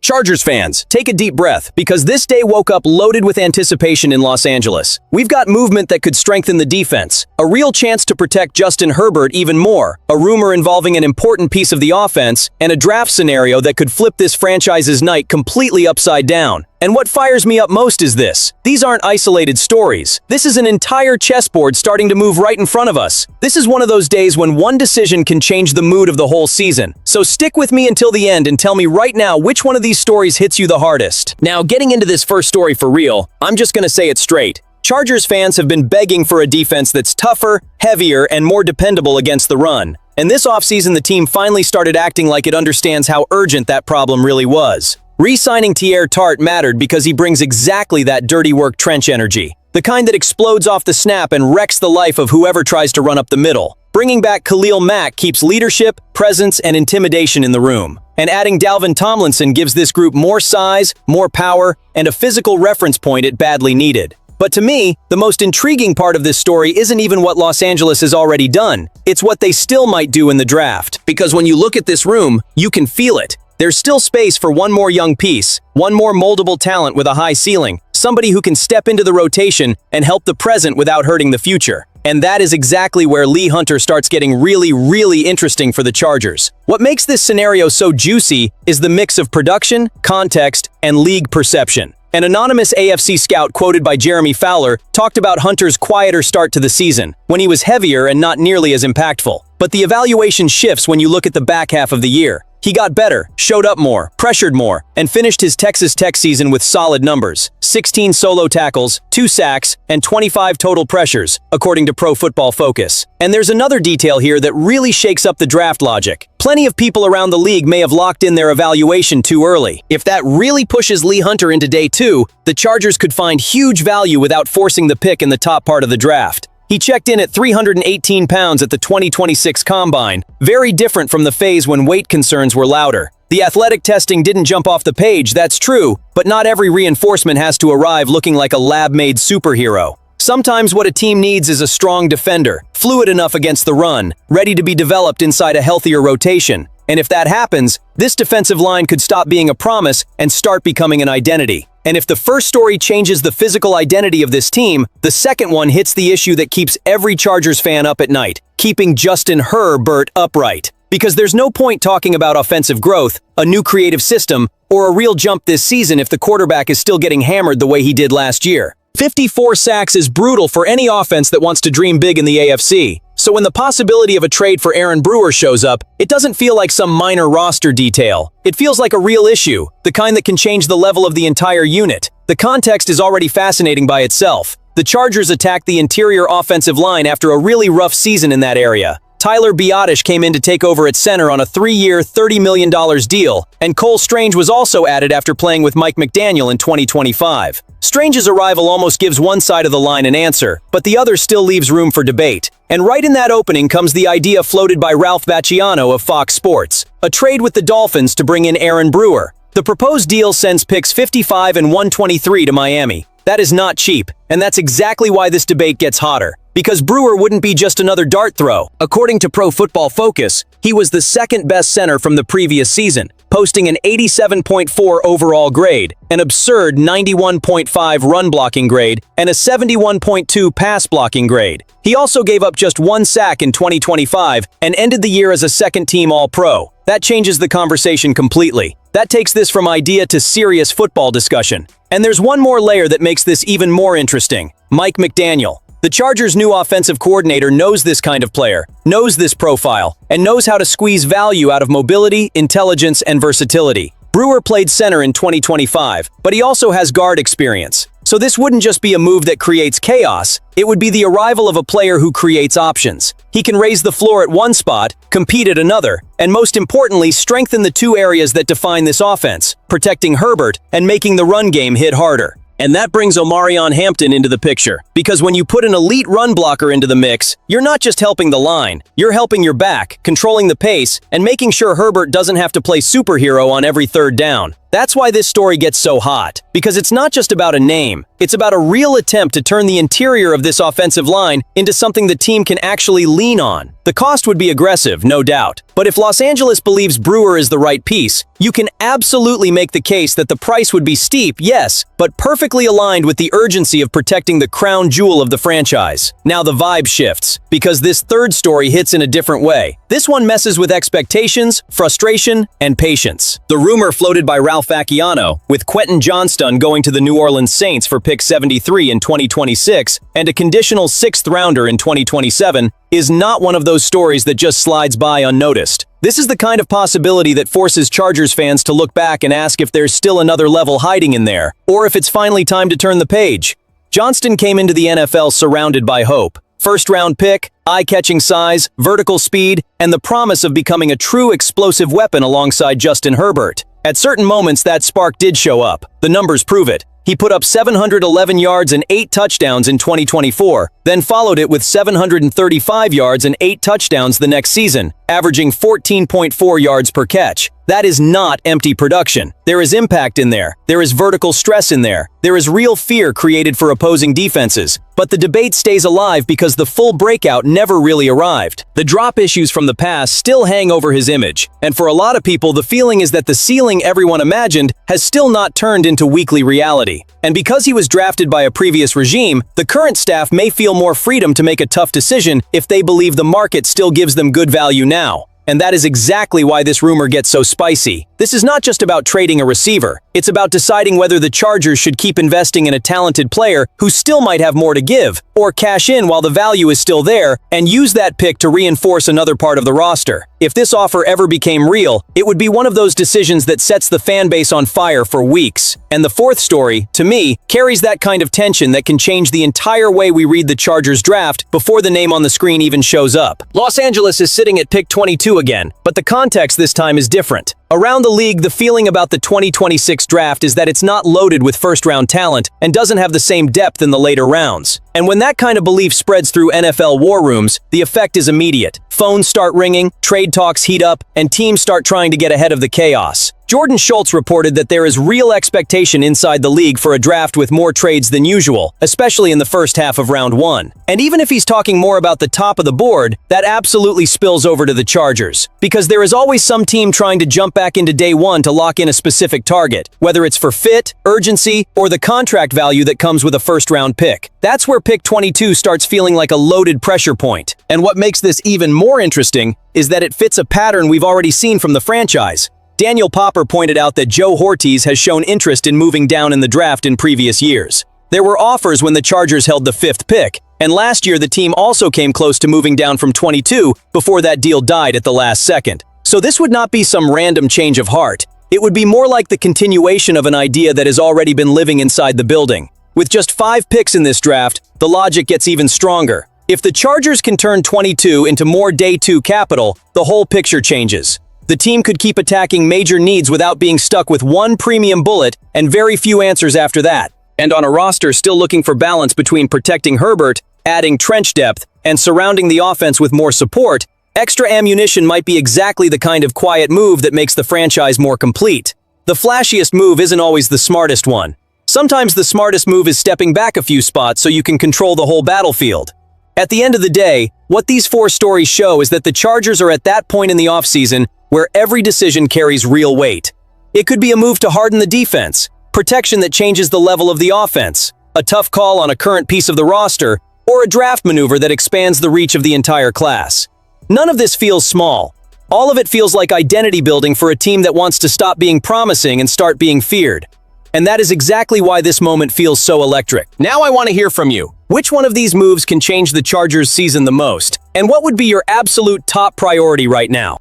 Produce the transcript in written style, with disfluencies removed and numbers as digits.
Chargers fans, take a deep breath, because this day woke up loaded with anticipation in Los Angeles. We've got movement that could strengthen the defense, a real chance to protect Justin Herbert even more, a rumor involving an important piece of the offense, and a draft scenario that could flip this franchise's night completely upside down. And what fires me up most is this. These aren't isolated stories. This is an entire chessboard starting to move right in front of us. This is one of those days when one decision can change the mood of the whole season. So stick with me until the end and tell me right now which one of these stories hits you the hardest. Now, getting into this first story for real, I'm just gonna say it straight. Chargers fans have been begging for a defense that's tougher, heavier, and more dependable against the run. And this offseason, the team finally started acting like it understands how urgent that problem really was. Re-signing Tart mattered because he brings exactly that dirty work trench energy, the kind that explodes off the snap and wrecks the life of whoever tries to run up the middle. Bringing back Khalil Mack keeps leadership, presence, and intimidation in the room. And adding Dalvin Tomlinson gives this group more size, more power, and a physical reference point it badly needed. But to me, the most intriguing part of this story isn't even what Los Angeles has already done. It's what they still might do in the draft. Because when you look at this room, you can feel it. There's still space for one more young piece, one more moldable talent with a high ceiling, somebody who can step into the rotation and help the present without hurting the future. And that is exactly where Lee Hunter starts getting really interesting for the Chargers. What makes this scenario so juicy is the mix of production, context, and league perception. An anonymous AFC scout quoted by Jeremy Fowler talked about Hunter's quieter start to the season, when he was heavier and not nearly as impactful. But the evaluation shifts when you look at the back half of the year. He got better, showed up more, pressured more, and finished his Texas Tech season with solid numbers. 16 solo tackles, 2 sacks, and 25 total pressures, according to Pro Football Focus. And there's another detail here that really shakes up the draft logic. Plenty of people around the league may have locked in their evaluation too early. If that really pushes Lee Hunter into day 2, the Chargers could find huge value without forcing the pick in the top part of the draft. He checked in at 318 pounds at the 2026 Combine, very different from the phase when weight concerns were louder. The athletic testing didn't jump off the page, that's true, but not every reinforcement has to arrive looking like a lab-made superhero. Sometimes what a team needs is a strong defender, fluid enough against the run, ready to be developed inside a healthier rotation. And if that happens, this defensive line could stop being a promise and start becoming an identity. And if the first story changes the physical identity of this team, the second one hits the issue that keeps every Chargers fan up at night, keeping Justin Herbert upright. Because there's no point talking about offensive growth, a new creative system, or a real jump this season if the quarterback is still getting hammered the way he did last year. 54 sacks is brutal for any offense that wants to dream big in the AFC. So when the possibility of a trade for Aaron Brewer shows up, it doesn't feel like some minor roster detail. It feels like a real issue, the kind that can change the level of the entire unit. The context is already fascinating by itself. The Chargers attacked the interior offensive line after a really rough season in that area. Tyler Biadasz came in to take over at center on a 3-year, $30 million deal, and Cole Strange was also added after playing with Mike McDaniel in 2025. Strange's arrival almost gives one side of the line an answer, but the other still leaves room for debate. And right in that opening comes the idea floated by Ralph Bacciano of Fox Sports, a trade with the Dolphins to bring in Aaron Brewer. The proposed deal sends picks 55 and 123 to Miami. That is not cheap, and that's exactly why this debate gets hotter. Because Brewer wouldn't be just another dart throw. According to Pro Football Focus, he was the second best center from the previous season, posting an 87.4 overall grade, an absurd 91.5 run blocking grade, and a 71.2 pass blocking grade. He also gave up just 1 sack in 2025 and ended the year as a second-team All-Pro. That changes the conversation completely. That takes this from idea to serious football discussion. And there's one more layer that makes this even more interesting. Mike McDaniel. The Chargers' new offensive coordinator knows this kind of player, knows this profile, and knows how to squeeze value out of mobility, intelligence, and versatility. Brewer played center in 2025, but he also has guard experience. So this wouldn't just be a move that creates chaos, it would be the arrival of a player who creates options. He can raise the floor at one spot, compete at another, and most importantly, strengthen the two areas that define this offense, protecting Herbert and making the run game hit harder. And that brings Omarion Hampton into the picture. Because when you put an elite run blocker into the mix, you're not just helping the line, you're helping your back, controlling the pace, and making sure Herbert doesn't have to play superhero on every third down. That's why this story gets so hot, because it's not just about a name, it's about a real attempt to turn the interior of this offensive line into something the team can actually lean on. The cost would be aggressive, no doubt, but if Los Angeles believes Brewer is the right piece, you can absolutely make the case that the price would be steep, yes, but perfectly aligned with the urgency of protecting the crown jewel of the franchise. Now the vibe shifts, because this third story hits in a different way. This one messes with expectations, frustration, and patience. The rumor floated by Ralph Acciano, with Quentin Johnston going to the New Orleans Saints for pick 73 in 2026 and a conditional 6th rounder in 2027, is not one of those stories that just slides by unnoticed. This is the kind of possibility that forces Chargers fans to look back and ask if there's still another level hiding in there, or if it's finally time to turn the page. Johnston came into the NFL surrounded by hope. First-round pick, eye-catching size, vertical speed, and the promise of becoming a true explosive weapon alongside Justin Herbert. At certain moments, that spark did show up. The numbers prove it. He put up 711 yards and 8 touchdowns in 2024, then followed it with 735 yards and 8 touchdowns the next season, averaging 14.4 yards per catch. That is not empty production. There is impact in there. There is vertical stress in there. There is real fear created for opposing defenses. But the debate stays alive because the full breakout never really arrived. The drop issues from the past still hang over his image. And for a lot of people, the feeling is that the ceiling everyone imagined has still not turned into weekly reality. And because he was drafted by a previous regime, the current staff may feel more freedom to make a tough decision if they believe the market still gives them good value now. And that is exactly why this rumor gets so spicy. This is not just about trading a receiver. It's about deciding whether the Chargers should keep investing in a talented player who still might have more to give, or cash in while the value is still there and use that pick to reinforce another part of the roster. If this offer ever became real, it would be one of those decisions that sets the fan base on fire for weeks. And the fourth story, to me, carries that kind of tension that can change the entire way we read the Chargers draft before the name on the screen even shows up. Los Angeles is sitting at pick 22 again, but the context this time is different. Around the league, the feeling about the 2026 draft is that it's not loaded with first-round talent and doesn't have the same depth in the later rounds. And when that kind of belief spreads through NFL war rooms, the effect is immediate. Phones start ringing, trade talks heat up, and teams start trying to get ahead of the chaos. Jordan Schultz reported that there is real expectation inside the league for a draft with more trades than usual, especially in the first half of round 1. And even if he's talking more about the top of the board, that absolutely spills over to the Chargers. Because there is always some team trying to jump back into day 1 to lock in a specific target, whether it's for fit, urgency, or the contract value that comes with a first-round pick. That's where pick 22 starts feeling like a loaded pressure point. And what makes this even more interesting is that it fits a pattern we've already seen from the franchise. Daniel Popper pointed out that Joe Hortiz has shown interest in moving down in the draft in previous years. There were offers when the Chargers held the 5th pick, and last year the team also came close to moving down from 22 before that deal died at the last second. So this would not be some random change of heart. It would be more like the continuation of an idea that has already been living inside the building. With just 5 picks in this draft, the logic gets even stronger. If the Chargers can turn 22 into more day 2 capital, the whole picture changes. The team could keep attacking major needs without being stuck with one premium bullet and very few answers after that. And on a roster still looking for balance between protecting Herbert, adding trench depth, and surrounding the offense with more support, extra ammunition might be exactly the kind of quiet move that makes the franchise more complete. The flashiest move isn't always the smartest one. Sometimes the smartest move is stepping back a few spots so you can control the whole battlefield. At the end of the day, what these 4 stories show is that the Chargers are at that point in the offseason where every decision carries real weight. It could be a move to harden the defense, protection that changes the level of the offense, a tough call on a current piece of the roster, or a draft maneuver that expands the reach of the entire class. None of this feels small. All of it feels like identity building for a team that wants to stop being promising and start being feared. And that is exactly why this moment feels so electric. Now I want to hear from you. Which one of these moves can change the Chargers' season the most? And what would be your absolute top priority right now?